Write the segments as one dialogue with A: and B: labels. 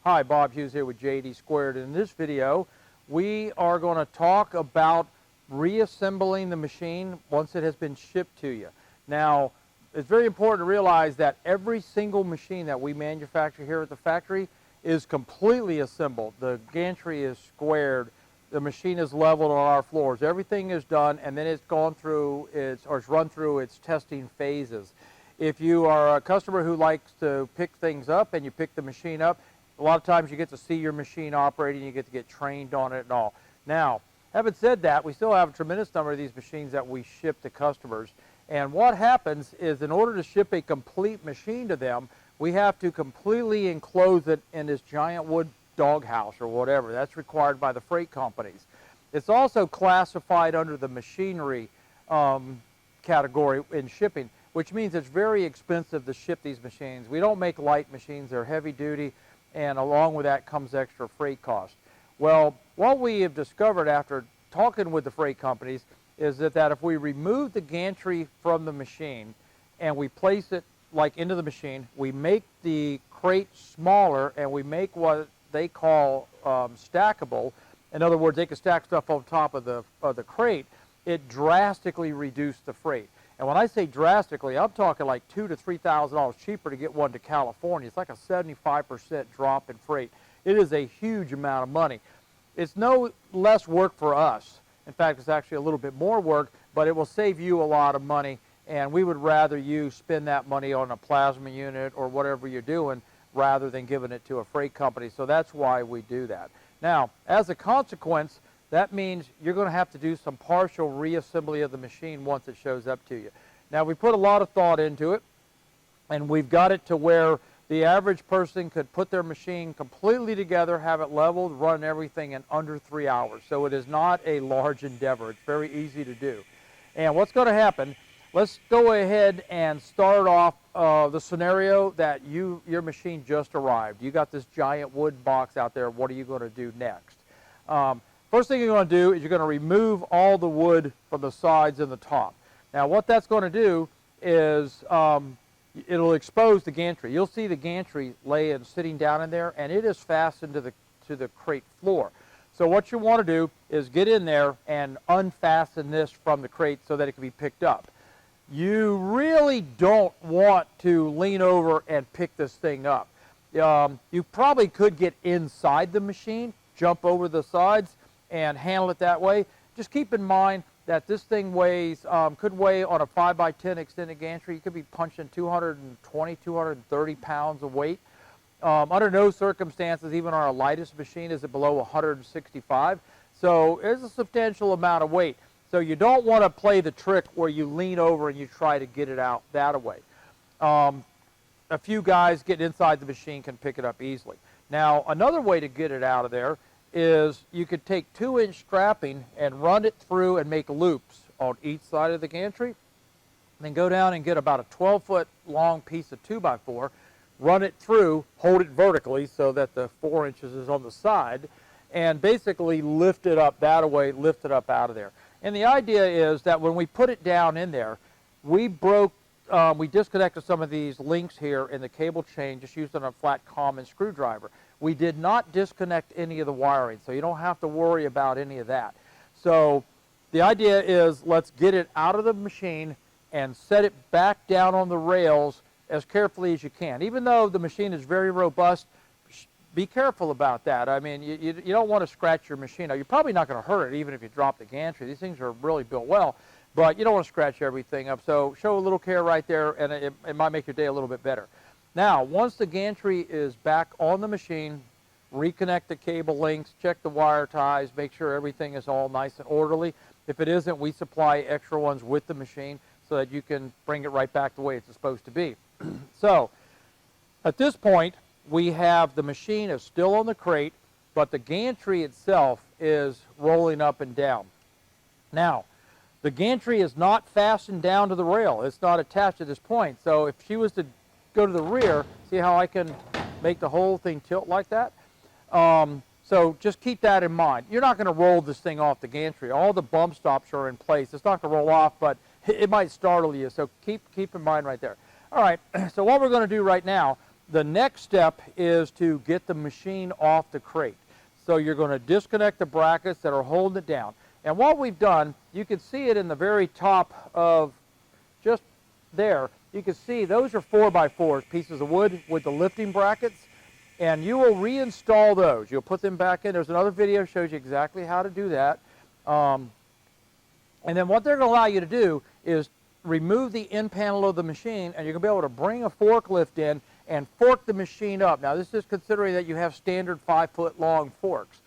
A: Hi, Bob Hughes here with JD Squared. In this video, we are going to talk about reassembling the machine once it has been shipped to you. Now, it's very important to realize that every single machine that we manufacture here at the factory is completely assembled. The gantry is squared, the machine is leveled on our floors, everything is done, and then it's gone through it's run through its testing phases. If you are a customer who likes to pick things up and you pick the machine up, a lot of times you get to see your machine operating, you get to get trained on it and all. Now, having said that, we still have a tremendous number of these machines that we ship to customers. And what happens is, in order to ship a complete machine to them, we have to completely enclose it in this giant wood doghouse or whatever. That's required by the freight companies. It's also classified under the machinery category in shipping, which means it's very expensive to ship these machines. We don't make light machines, they're heavy duty, and along with that comes extra freight cost. Well, what we have discovered after talking with the freight companies is that if we remove the gantry from the machine and we place it like into the machine, we make the crate smaller and we make what they call stackable. In other words, they can stack stuff on top of the crate. It drastically reduced the freight. And when I say drastically, I'm talking like $2,000 to $3,000 cheaper to get one to California. It's like a 75% drop in freight. It is a huge amount of money. It's no less work for us. In fact, it's actually a little bit more work, but it will save you a lot of money, and we would rather you spend that money on a plasma unit or whatever you're doing rather than giving it to a freight company. So that's why we do that. Now, as a consequence, that means you're going to have to do some partial reassembly of the machine once it shows up to you. Now, we put a lot of thought into it, and we've got it to where the average person could put their machine completely together, have it leveled, run everything in under 3 hours. So it is not a large endeavor. It's very easy to do. And what's going to happen, let's go ahead and start off the scenario that your machine just arrived. You got this giant wood box out there. What are you going to do next? First thing you're going to do is you're going to remove all the wood from the sides and the top. Now, what that's going to do is it'll expose the gantry. You'll see the gantry laying, sitting down in there, and it is fastened to the crate floor. So what you want to do is get in there and unfasten this from the crate so that it can be picked up. You really don't want to lean over and pick this thing up. You probably could get inside the machine, jump over the sides, and handle it that way. Just keep in mind that this thing could weigh on a 5x10 extended gantry. You could be punching 220, 230 pounds of weight. Under no circumstances, even our lightest machine, is it below 165. So there's a substantial amount of weight. So you don't want to play the trick where you lean over and you try to get it out that way. A few guys getting inside the machine can pick it up easily. Now, another way to get it out of there is you could take 2-inch strapping and run it through and make loops on each side of the gantry. Then go down and get about a 12-foot long piece of 2x4, run it through, hold it vertically so that the 4 inches is on the side, and basically lift it up that way, lift it up out of there. And the idea is that when we put it down in there, we disconnected some of these links here in the cable chain just using a flat common screwdriver. We did not disconnect any of the wiring, so you don't have to worry about any of that. So the idea is, let's get it out of the machine and set it back down on the rails as carefully as you can. Even though the machine is very robust, be careful about that. I mean, you don't want to scratch your machine. Now, you're probably not going to hurt it even if you drop the gantry. These things are really built well, but you don't want to scratch everything up. So show a little care right there, and it might make your day a little bit better. Now, once the gantry is back on the machine, reconnect the cable links, check the wire ties, make sure everything is all nice and orderly. If it isn't, we supply extra ones with the machine so that you can bring it right back the way it's supposed to be. So, at this point, we have the machine is still on the crate, but the gantry itself is rolling up and down. Now, the gantry is not fastened down to the rail. It's not attached at this point. So if she was to go to the rear, see how I can make the whole thing tilt like that? So just keep that in mind. You're not going to roll this thing off the gantry. All the bump stops are in place. It's not going to roll off, but it might startle you. So keep in mind right there. All right, so what we're going to do right now The next step is to get the machine off the crate. So you're going to disconnect the brackets that are holding it down. And what we've done, you can see it in the very top of just there. You can see those are 4x4s, pieces of wood with the lifting brackets. And you will reinstall those. You'll put them back in. There's another video that shows you exactly how to do that. And then what they're going to allow you to do is remove the end panel of the machine, and you're going to be able to bring a forklift in and fork the machine up. Now, this is considering that you have standard 5-foot long forks.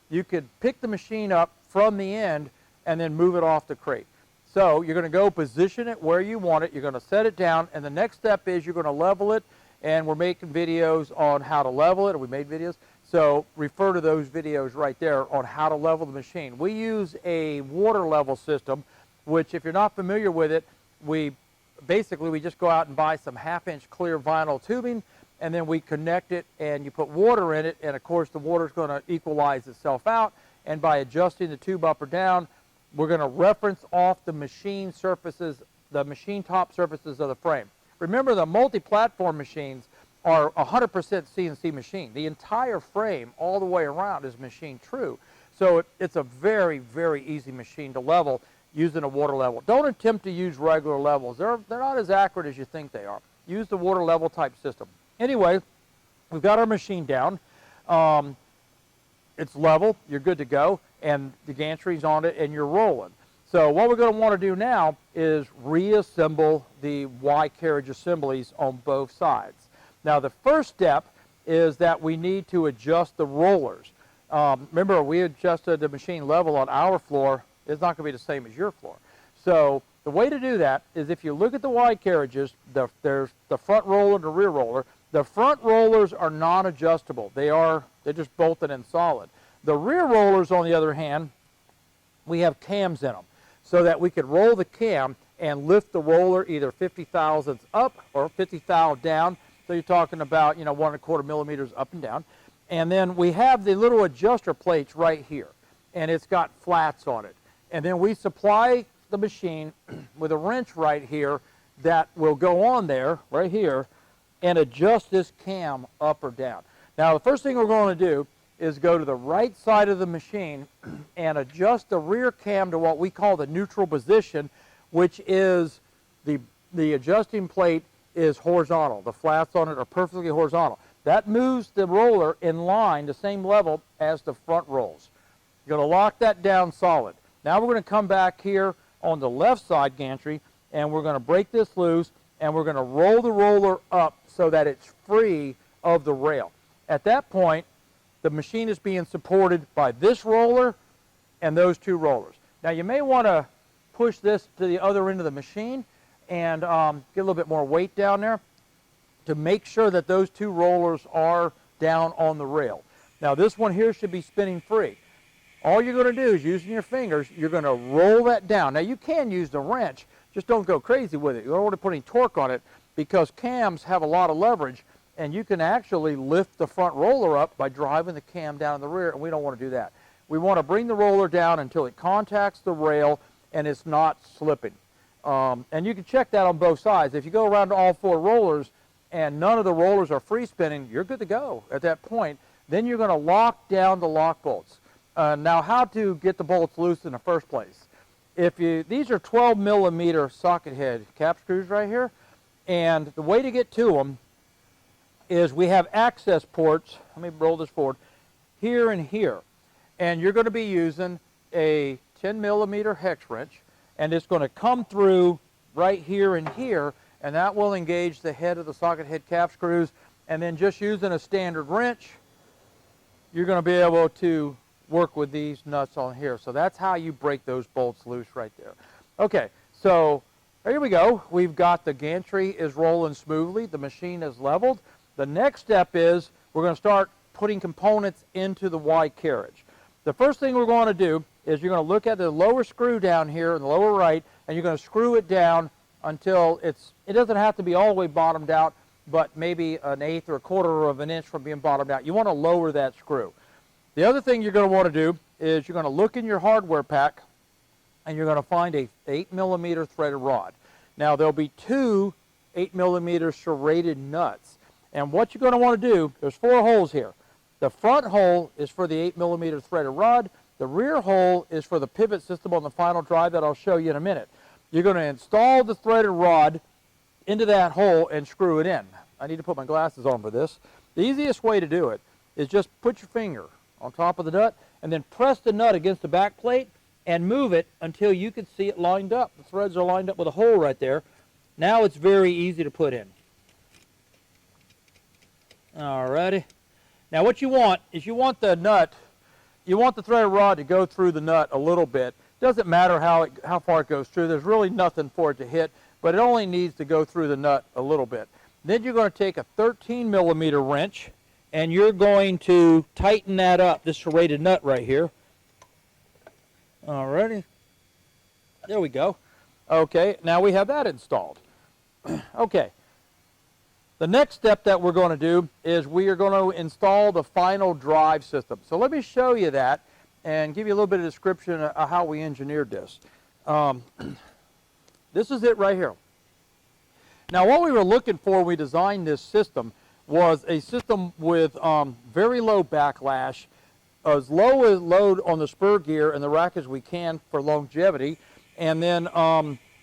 A: You could pick the machine up from the end and then move it off the crate. So you're going to go position it where you want it. You're going to set it down, and the next step is you're going to level it, and we're making videos on how to level it, or we made videos. So refer to those videos right there on how to level the machine. We use a water level system, which if you're not familiar with it, we just go out and buy some 1/2-inch clear vinyl tubing, and then we connect it, and you put water in it, and of course the water's going to equalize itself out, and by adjusting the tube up or down, we're going to reference off the machine surfaces, the machine top surfaces of the frame. Remember, the multi-platform machines are 100% CNC machine. The entire frame all the way around is machine true. So it's a very, very easy machine to level using a water level. Don't attempt to use regular levels. They're not as accurate as you think they are. Use the water level type system. Anyway, we've got our machine down. It's level. You're good to go. And the gantry's on it, and you're rolling. So what we're going to want to do now is reassemble the Y carriage assemblies on both sides. Now, the first step is that we need to adjust the rollers. Remember, we adjusted the machine level on our floor. It's not going to be the same as your floor. So the way to do that is if you look at the Y carriages, there's the front roller and the rear roller. The front rollers are non-adjustable. They're just bolted in solid. The rear rollers, on the other hand, we have cams in them so that we could roll the cam and lift the roller either 50 thousandths up or 50 thou down. So you're talking about, 1 1/4 millimeters up and down. And then we have the little adjuster plates right here, and it's got flats on it. And then we supply the machine with a wrench right here that will go on there, right here, and adjust this cam up or down. Now, the first thing we're going to do is go to the right side of the machine and adjust the rear cam to what we call the neutral position, which is the adjusting plate is horizontal. The flats on it are perfectly horizontal. That moves the roller in line, the same level as the front rolls. You're going to lock that down solid. Now we're going to come back here on the left side gantry, and we're going to break this loose, and we're going to roll the roller up so that it's free of the rail. At that point, the machine is being supported by this roller and those two rollers. Now you may want to push this to the other end of the machine and get a little bit more weight down there to make sure that those two rollers are down on the rail. Now this one here should be spinning free. All you're going to do is using your fingers, you're going to roll that down. Now you can use the wrench, just don't go crazy with it. You don't want to put any torque on it because cams have a lot of leverage, and you can actually lift the front roller up by driving the cam down in the rear, and we don't want to do that. We want to bring the roller down until it contacts the rail and it's not slipping. And you can check that on both sides. If you go around to all four rollers and none of the rollers are free spinning, you're good to go at that point. Then you're going to lock down the lock bolts. Now, how to get the bolts loose in the first place? These are 12 millimeter socket head cap screws right here, and the way to get to them is we have access ports. Let me roll this forward, here and here. And you're going to be using a 10 millimeter hex wrench, and it's going to come through right here and here, and that will engage the head of the socket head cap screws. And then just using a standard wrench, you're going to be able to work with these nuts on here. So that's how you break those bolts loose right there. Okay, so here we go. We've got the gantry is rolling smoothly. The machine is leveled. The next step is we're going to start putting components into the Y carriage. The first thing we're going to do is you're going to look at the lower screw down here in the lower right, and you're going to screw it down until it doesn't have to be all the way bottomed out, but maybe 1/8 or 1/4 of an inch from being bottomed out. You want to lower that screw. The other thing you're going to want to do is you're going to look in your hardware pack, and you're going to find a 8 millimeter threaded rod. Now there'll be two 8 millimeter serrated nuts, And what you're going to want to do, there's 4 holes here. The front hole is for the 8mm threaded rod. The rear hole is for the pivot system on the final drive that I'll show you in a minute. You're going to install the threaded rod into that hole and screw it in. I need to put my glasses on for this. The easiest way to do it is just put your finger on top of the nut and then press the nut against the back plate and move it until you can see it lined up. The threads are lined up with a hole right there. Now it's very easy to put in. Alrighty. Now what you want is you want the threaded rod to go through the nut a little bit. Doesn't matter how far it goes through. There's really nothing for it to hit, but it only needs to go through the nut a little bit. Then you're going to take a 13mm wrench and you're going to tighten that up, this serrated nut right here. Alrighty. There we go. Okay, now we have that installed. Okay. The next step that we're going to do is we are going to install the final drive system. So let me show you that and give you a little bit of description of how we engineered this. This is it right here. Now what we were looking for when we designed this system was a system with very low backlash, as low as load on the spur gear and the rack as we can for longevity, and then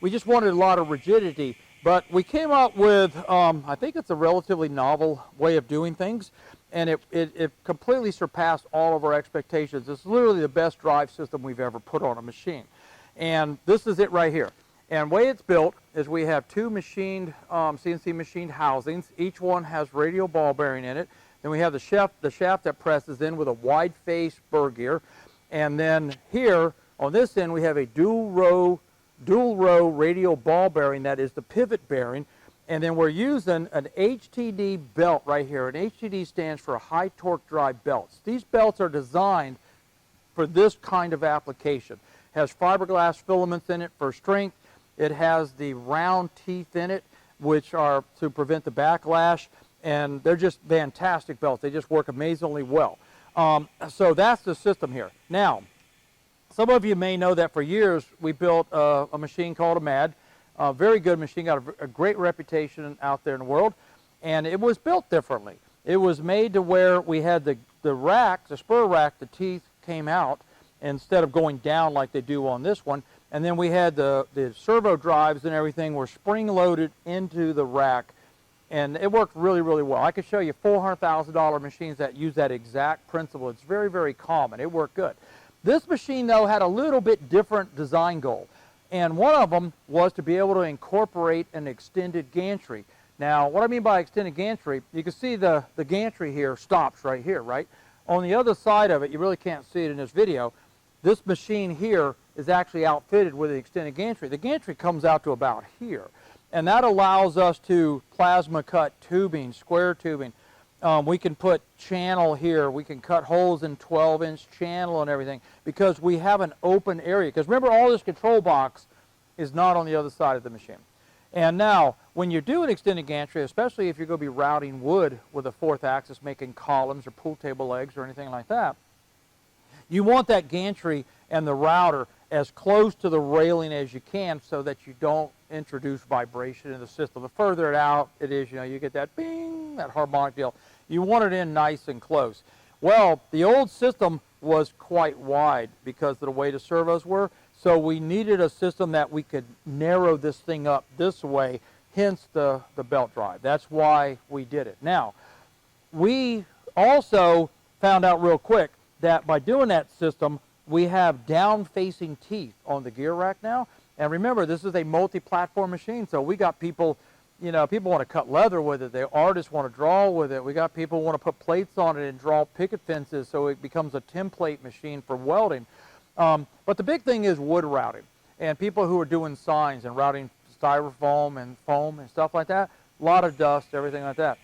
A: we just wanted a lot of rigidity. But we came up with, I think it's a relatively novel way of doing things, and it completely surpassed all of our expectations. It's literally the best drive system we've ever put on a machine. And this is it right here. And the way it's built is we have 2 machined, CNC machined housings. Each one has radial ball bearing in it. Then we have the shaft that presses in with a wide face spur gear. And then here, on this end, we have a dual row radial ball bearing that is the pivot bearing, and then we're using an HTD belt right here. An HTD stands for high torque drive belts. These belts are designed for this kind of application. It has fiberglass filaments in it for strength. It has the round teeth in it, which are to prevent the backlash, and they're just fantastic belts. They just work amazingly well. So that's the system here. Now, some of you may know that for years we built a machine called a MAD, a very good machine, got a great reputation out there in the world, and it was built differently. It was made to where we had the rack, the spur rack, the teeth came out instead of going down like they do on this one, and then we had the servo drives and everything were spring-loaded into the rack, and it worked really, really well. I could show you $400,000 machines that use that exact principle. It's very, very common. It worked good. This machine, though, had a little bit different design goal, and one of them was to be able to incorporate an extended gantry. Now, what I mean by extended gantry, you can see the gantry here stops right here, right? On the other side of it, you really can't see it in this video, this machine here is actually outfitted with an extended gantry. The gantry comes out to about here, and that allows us to plasma cut tubing, square tubing. We can put channel here. We can cut holes in 12-inch channel and everything because we have an open area. Because remember, all this control box is not on the other side of the machine. And now, when you do an extended gantry, especially if you're going to be routing wood with a 4th axis, making columns or pool table legs or anything like that, you want that gantry and the router as close to the railing as you can so that you don't introduce vibration in the system. The further it out it is, you get that bing, that harmonic deal. You want it in nice and close. Well, the old system was quite wide because of the way the servos were, so we needed a system that we could narrow this thing up this way, hence the belt drive. That's why we did it. Now, we also found out real quick that by doing that system, we have down-facing teeth on the gear rack now. And remember, this is a multi-platform machine, so we got people, people want to cut leather with it. The artists want to draw with it. We got people who want to put plates on it and draw picket fences so it becomes a template machine for welding. But the big thing is wood routing. And people who are doing signs and routing styrofoam and foam and stuff like that, a lot of dust, everything like that.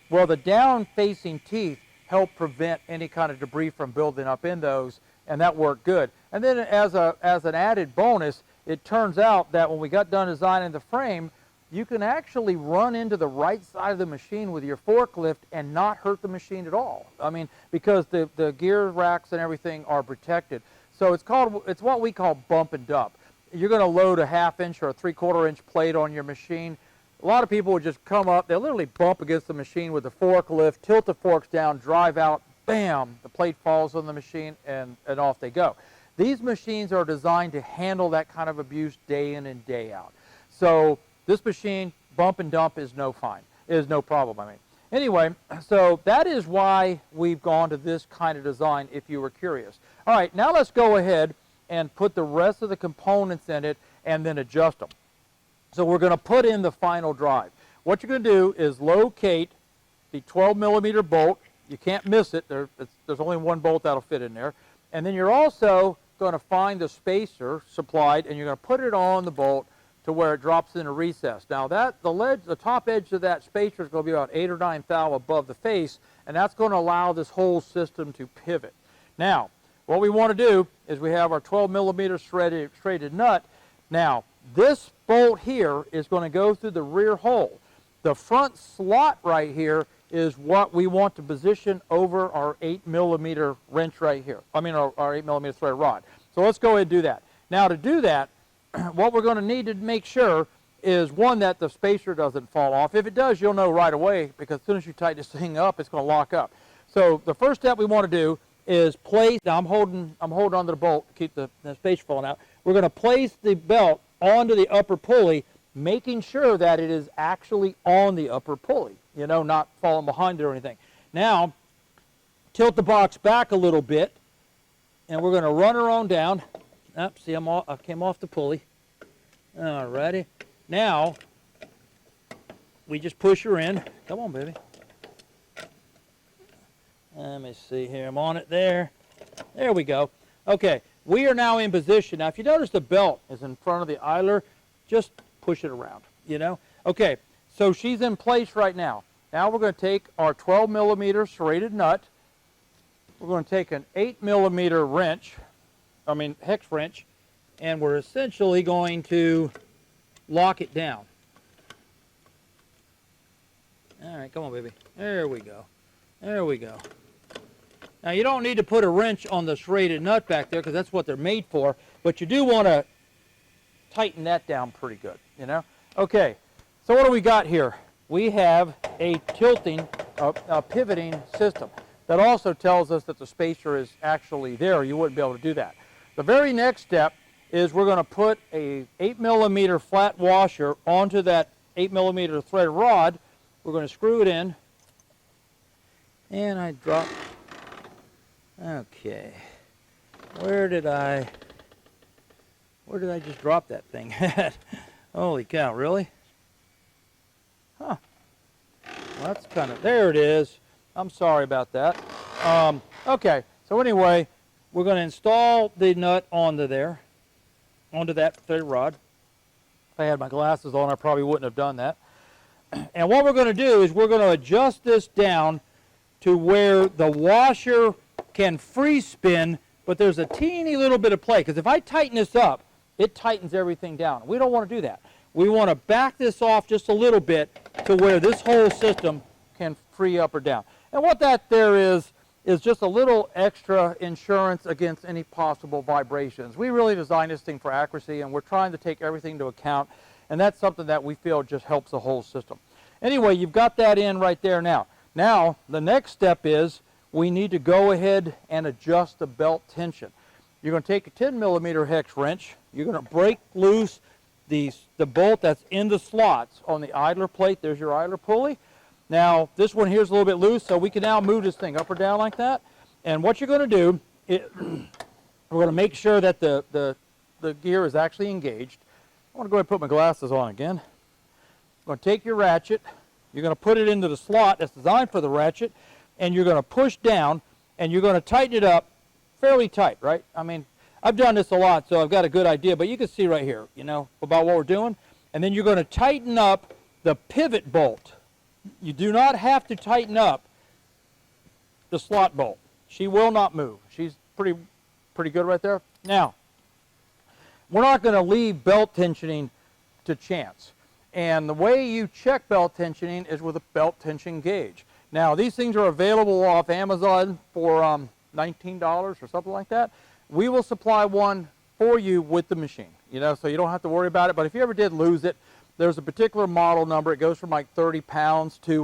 A: Well, the down-facing teeth help prevent any kind of debris from building up in those, and that worked good. And then as an added bonus, it turns out that when we got done designing the frame, you can actually run into the right side of the machine with your forklift and not hurt the machine at all. I mean, because the gear racks and everything are protected. So it's what we call bump and dump. You're going to load a 1/2 inch or a 3/4 inch plate on your machine. a lot of people would just come up, they'll literally bump against the machine with the forklift, tilt the forks down, drive out, bam, the plate falls on the machine, and off they go. These machines are designed to handle that kind of abuse day in and day out. So this machine, bump and dump is no problem, I mean. Anyway, so that is why we've gone to this kind of design, if you were curious. All right, now let's go ahead and put the rest of the components in it and then adjust them. So we're going to put in the final drive. What you're going to do is locate the 12mm bolt. You can't miss it. There's only one bolt that'll fit in there. And then you're also going to find the spacer supplied, and you're going to put it on the bolt to where it drops in a recess. Now the top edge of that spacer is going to be about 8 or 9 thou above the face, and that's going to allow this whole system to pivot. Now, what we want to do is we have our 12mm threaded nut. Now, this bolt here is going to go through the rear hole. The front slot right here is what we want to position over our 8mm wrench right here. I mean our 8mm thread rod. So let's go ahead and do that. Now to do that, what we're going to need to make sure is, one, that the spacer doesn't fall off. If it does, you'll know right away, because as soon as you tighten this thing up, it's going to lock up. So the first step we want to do is place, now I'm holding onto the bolt to keep the spacer falling out. We're going to place the belt onto the upper pulley, making sure that it is actually on the upper pulley, you know, not falling behind it or anything. Now, tilt the box back a little bit, and we're going to run her on down. Oh, see, I came off the pulley. Alrighty. Now, we just push her in. Come on, baby. Let me see here. I'm on it there. There we go. Okay, we are now in position. Now, if you notice the belt is in front of the idler, just push it around, you know. Okay, so she's in place right now. Now we're going to take our 12mm serrated nut. We're going to take an 8mm wrench, hex wrench, and we're essentially going to lock it down. All right, come on, baby. There we go. There we go. Now, you don't need to put a wrench on the serrated nut back there, because that's what they're made for, but you do want to tighten that down pretty good, you know. Okay, so what do we got here? We have a tilting, a pivoting system. That also tells us that the spacer is actually there. You wouldn't be able to do that. The very next step is we're going to put a 8mm flat washer onto that 8mm thread rod. We're going to screw it in. And I dropped. Okay. Where did I just drop that thing at? Holy cow, really? Huh. Well, that's kind of, there it is. I'm sorry about that. Okay, so anyway, we're going to install the nut onto that thread rod. If I had my glasses on, I probably wouldn't have done that. And what we're going to do is we're going to adjust this down to where the washer can free spin, but there's a teeny little bit of play, because if I tighten this up, it tightens everything down. We don't want to do that. We want to back this off just a little bit to where this whole system can free up or down. And what that there is just a little extra insurance against any possible vibrations. We really designed this thing for accuracy, and we're trying to take everything into account, and that's something that we feel just helps the whole system. Anyway, you've got that in right there now. Now, the next step is we need to go ahead and adjust the belt tension. You're going to take a 10mm hex wrench. You're going to break loose the bolt that's in the slots on the idler plate. There's your idler pulley. Now, this one here is a little bit loose, so we can now move this thing up or down like that. And what you're going to do, we're going to make sure that the gear is actually engaged. I want to go ahead and put my glasses on again. You're going to take your ratchet. You're going to put it into the slot that's designed for the ratchet, and you're going to push down, and you're going to tighten it up fairly tight, right? I mean, I've done this a lot, so I've got a good idea, but you can see right here, you know, about what we're doing. And then you're going to tighten up the pivot bolt. You do not have to tighten up the slot bolt. She will not move. She's pretty good right there. Now, we're not going to leave belt tensioning to chance. And the way you check belt tensioning is with a belt tension gauge. Now, these things are available off Amazon for $19 or something like that. We will supply one for you with the machine, you know, so you don't have to worry about it. But if you ever did lose it, there's a particular model number. It goes from like 30 pounds to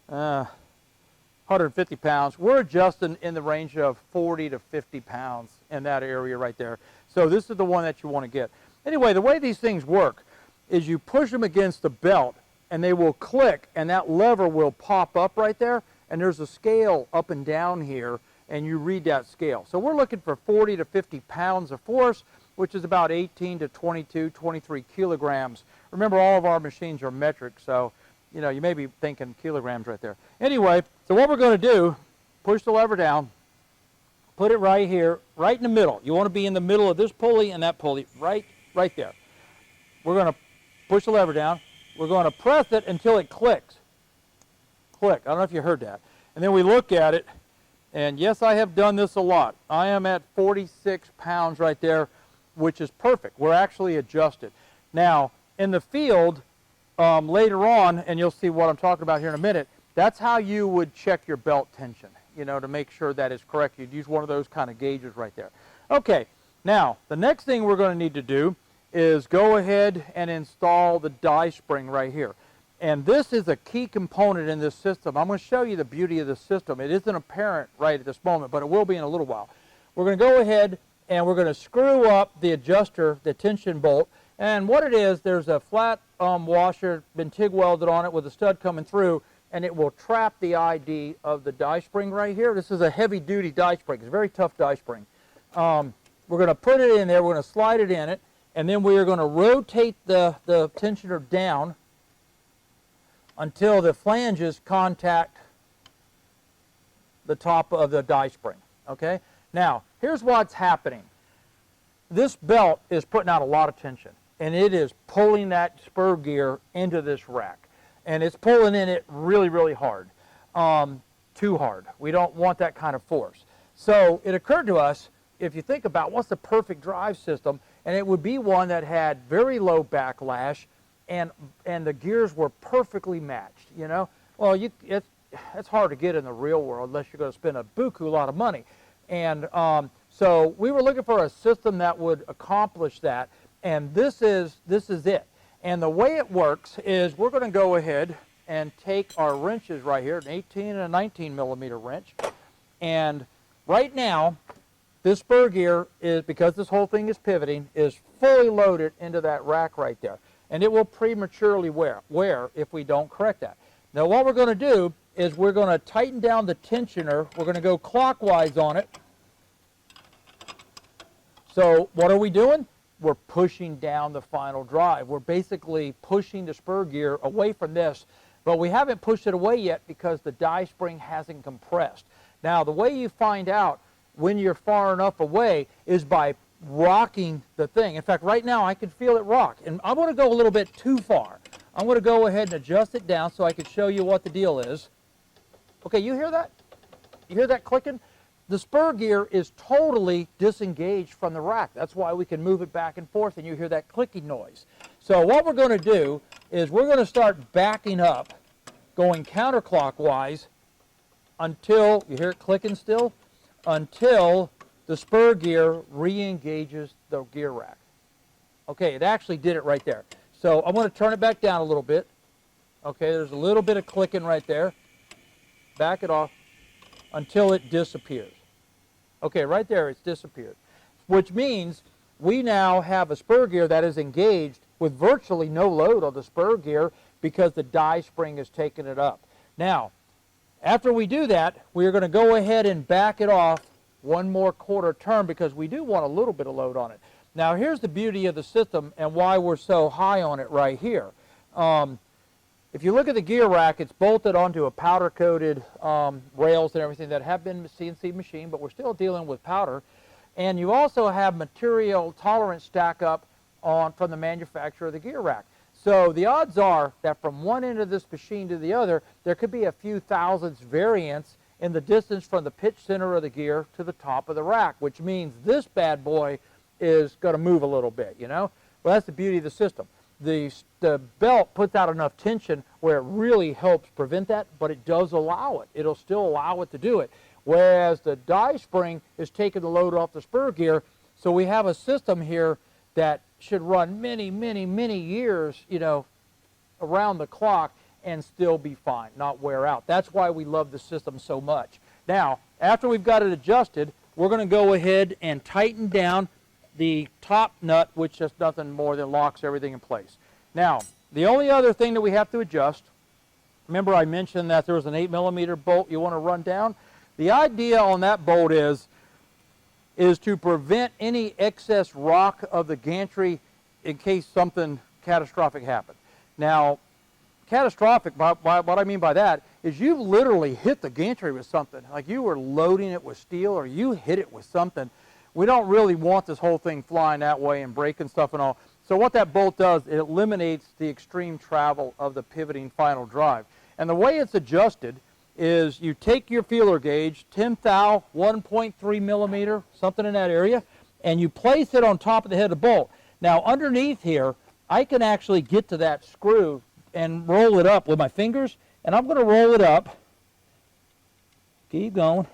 A: 150 pounds. We're adjusting in the range of 40 to 50 pounds in that area right there. So this is the one that you want to get. Anyway, the way these things work is you push them against the belt and they will click, and that lever will pop up right there, and there's a scale up and down here, and you read that scale. So we're looking for 40 to 50 pounds of force, which is about 18 to 22, 23 kilograms. Remember, all of our machines are metric, so you know, you may be thinking kilograms right there. Anyway, so what we're going to do, push the lever down, put it right here, right in the middle. You want to be in the middle of this pulley and that pulley, right there. We're going to push the lever down. We're going to press it until it clicks. Click. I don't know if you heard that. And then we look at it, and yes, I have done this a lot. I am at 46 pounds right there, which is perfect. We're actually adjusted. Now, in the field, later on, and you'll see what I'm talking about here in a minute, that's how you would check your belt tension, you know, to make sure that is correct. You'd use one of those kind of gauges right there. Okay, now, the next thing we're going to need to do is go ahead and install the die spring right here. And this is a key component in this system. I'm going to show you the beauty of the system. It isn't apparent right at this moment, but it will be in a little while. We're going to go ahead and we're going to screw up the adjuster, the tension bolt. And what it is, there's a flat washer, been TIG welded on it with a stud coming through, and it will trap the ID of the die spring right here. This is a heavy-duty die spring. It's a very tough die spring. We're going to put it in there. We're going to slide it in it. And then we are going to rotate the tensioner down until the flanges contact the top of the die spring. Okay? Now, here's what's happening. This belt is putting out a lot of tension, and it is pulling that spur gear into this rack. And it's pulling in it really, really hard. Too hard. We don't want that kind of force. So it occurred to us, if you think about what's the perfect drive system, and it would be one that had very low backlash, and the gears were perfectly matched, you know. Well, it's hard to get in the real world unless you're going to spend a buku lot of money. And so we were looking for a system that would accomplish that, and this is it. And the way it works is we're going to go ahead and take our wrenches right here, an 18 and a 19 millimeter wrench, and right now, this spur gear is, because this whole thing is pivoting, is fully loaded into that rack right there. And it will prematurely wear if we don't correct that. Now what we're going to do is we're going to tighten down the tensioner. We're going to go clockwise on it. So what are we doing? We're pushing down the final drive. We're basically pushing the spur gear away from this, but we haven't pushed it away yet because the die spring hasn't compressed. Now the way you find out when you're far enough away is by rocking the thing. In fact, right now I can feel it rock, and I'm going to go a little bit too far. I'm going to go ahead and adjust it down so I can show you what the deal is. Okay, you hear that? You hear that clicking? The spur gear is totally disengaged from the rack. That's why we can move it back and forth, and you hear that clicking noise. So what we're going to do is we're going to start backing up, going counterclockwise until, you hear it clicking still? Until the spur gear re-engages the gear rack. Okay, it actually did it right there. So I'm going to turn it back down a little bit. Okay, there's a little bit of clicking right there. Back it off until it disappears. Okay, right there it's disappeared. Which means we now have a spur gear that is engaged with virtually no load on the spur gear because the die spring is taking it up. Now, after we do that, we are going to go ahead and back it off one more quarter turn because we do want a little bit of load on it. Now here's the beauty of the system and why we're so high on it right here. If you look at the gear rack, it's bolted onto a powder-coated rails and everything that have been CNC machined, but we're still dealing with powder. And you also have material tolerance stack up from the manufacturer of the gear rack. So the odds are that from one end of this machine to the other, there could be a few thousandths variance in the distance from the pitch center of the gear to the top of the rack, which means this bad boy is going to move a little bit, you know? Well, that's the beauty of the system. The belt puts out enough tension where it really helps prevent that, but it does allow it. It'll still allow it to do it. Whereas the die spring is taking the load off the spur gear, so we have a system here that should run many, many, many years, you know, around the clock and still be fine, not wear out. That's why we love the system so much. Now, after we've got it adjusted, we're going to go ahead and tighten down the top nut, which is nothing more than locks everything in place. Now, the only other thing that we have to adjust, remember I mentioned that there was an 8mm bolt you want to run down? The idea on that bolt is to prevent any excess rock of the gantry in case something catastrophic happened. Now, catastrophic, what I mean by that is you've literally hit the gantry with something. Like you were loading it with steel or you hit it with something. We don't really want this whole thing flying that way and breaking stuff and all. So what that bolt does, it eliminates the extreme travel of the pivoting final drive. And the way it's adjusted is you take your feeler gauge, 10 thou, 1.3mm, something in that area, and you place it on top of the head of the bolt. Now underneath here, I can actually get to that screw and roll it up with my fingers, and I'm going to roll it up, keep going,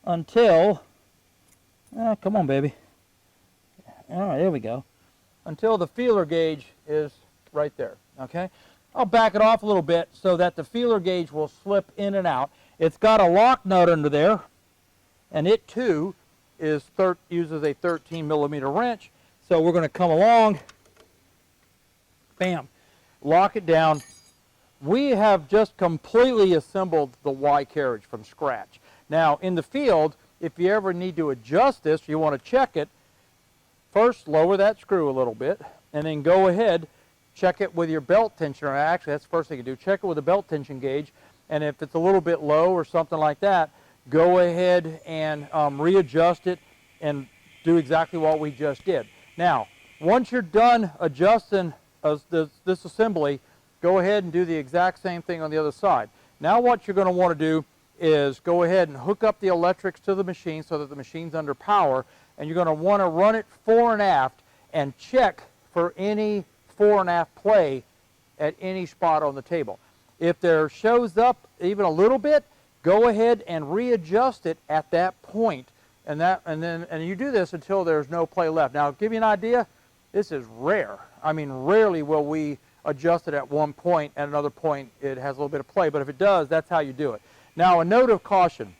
A: until, come on baby, all right, there we go, until the feeler gauge is right there, okay? I'll back it off a little bit so that the feeler gauge will slip in and out. It's got a lock nut under there, and it too uses a 13mm wrench, so we're going to come along, bam, lock it down. We have just completely assembled the Y carriage from scratch. Now in the field, if you ever need to adjust this, you want to check it, first lower that screw a little bit and then go ahead, check it with your belt tensioner. Actually, that's the first thing you do. Check it with a belt tension gauge, and if it's a little bit low or something like that, go ahead and readjust it and do exactly what we just did. Now, once you're done adjusting this assembly, go ahead and do the exact same thing on the other side. Now what you're going to want to do is go ahead and hook up the electrics to the machine so that the machine's under power, and you're going to want to run it fore and aft and check for any fore and aft play at any spot on the table. If there shows up even a little bit, go ahead and readjust it at that point, and you do this until there's no play left. Now, to give you an idea, this is rare. I mean, rarely will we adjust it at one point, at another point it has a little bit of play, but if it does, that's how you do it. Now, a note of caution.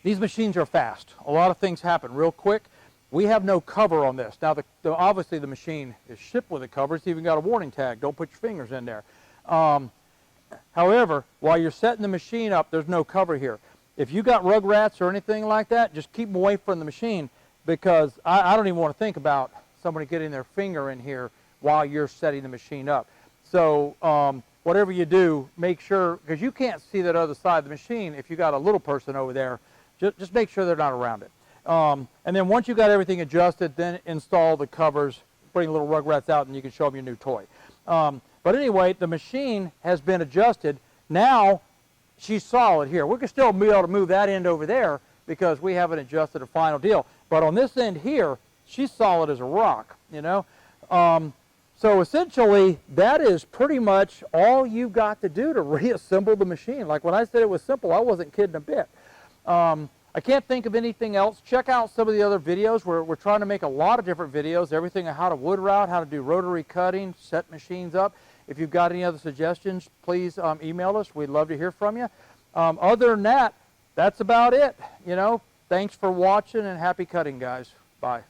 A: These machines are fast. A lot of things happen real quick. We have no cover on this. Now, obviously the machine is shipped with a cover. It's even got a warning tag. Don't put your fingers in there. However, while you're setting the machine up, there's no cover here. If you got rug rats or anything like that, just keep them away from the machine, because I don't even want to think about somebody getting their finger in here while you're setting the machine up. So whatever you do, make sure, because you can't see that other side of the machine if you got a little person over there, just make sure they're not around it. And then once you got everything adjusted, then install the covers, bring little rug rats out, and you can show them your new toy. But anyway, the machine has been adjusted. Now she's solid here. We can still be able to move that end over there because we haven't adjusted a final deal. But on this end here, she's solid as a rock, you know. So essentially, that is pretty much all you've got to do to reassemble the machine. Like when I said it was simple, I wasn't kidding a bit. I can't think of anything else. Check out some of the other videos. We're trying to make a lot of different videos, everything on how to wood route, how to do rotary cutting, set machines up. If you've got any other suggestions, please email us. We'd love to hear from you. Other than that, that's about it. You know, thanks for watching and happy cutting, guys. Bye.